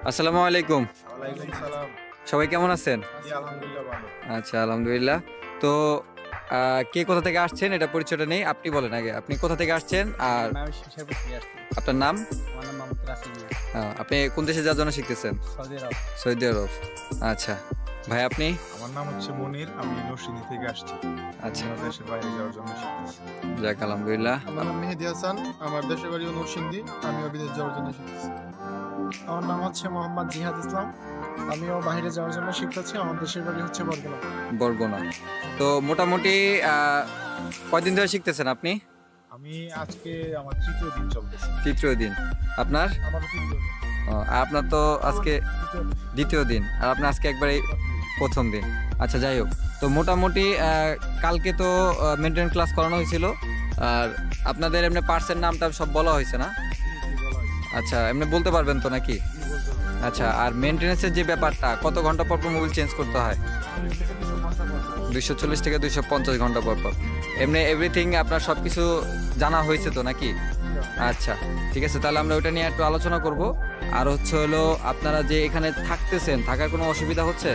আসসালামু আলাইকুম। ওয়ালাইকুম সালাম। সবাই কেমন আছেন? জি, আলহামদুলিল্লাহ ভালো। আচ্ছা, আলহামদুলিল্লাহ। তো কে কোথা থেকে আসছেন এটা পরিচয়টা নেই। আপনি বলেন আগে। আপনি কোথা থেকে আসছেন আর আমি শেরপুর থেকে আসছি। আপনার নাম? আমার নাম মোহাম্মদ রাসেল মিয়া। আপনি কোন দেশে যাওয়ার জন্য শিখতেছেন? সৌদি আরব। সৌদি আরব। আচ্ছা। ভাই আপনি? আমার নাম হচ্ছে মনির। আমি নরসিংদী থেকে আসছি। আচ্ছা, অন্য দেশের বাইরে যাওয়ার জন্য শিখতেছি। যাক আলহামদুলিল্লাহ। আমার নাম মেহেদি হাসান। আমার দেশের বাড়িও নরসিংদী। আমিও বিদেশ যাওয়ার জন্য শিখতেছি। আমার নাম হচ্ছে মোহাম্মদ জিহাদ ইসলাম। আমিও বাইরে যাওয়ার জন্য শিখতেছি। আমার দেশের বাড়ি হচ্ছে বরগুনা। বরগুনা। তো মোটামুটি কয়দিন ধরে শিখতেছেন আপনি? আমি আজকে আমার তৃতীয় দিন চলতেছে। তৃতীয় দিন। আপনার? আমারও তৃতীয় দিন। আপনার তো আজকে দ্বিতীয় দিন আর আপনার আজকে একবারে প্রথম দিন। আচ্ছা, যাই হোক। তো মোটামুটি কালকে তো মেনটেন ক্লাস করানো হয়েছিল। আর আপনাদের এমনি পার্সের নামটা সব বলা হয়েছে না? জি, বলা হয়েছে। আচ্ছা, এমনি বলতে পারবেন তো নাকি? জি, বলতে পারবো। আচ্ছা, আর মেনটেনেন্সের যে ব্যাপারটা, কত ঘন্টা পর পর মোবিল চেঞ্জ করতে হয়? 240 থেকে 250 ঘন্টা পর পর। এমনি এভরিথিং আপনার সব কিছু জানা হয়েছে তো নাকি? আচ্ছা, ঠিক আছে। তাহলে আমরা ওটা নিয়ে একটু আলোচনা করব। আর হচ্ছে হলো আপনারা যে এখানে থাকতেছেন, থাকার কোনো অসুবিধা হচ্ছে?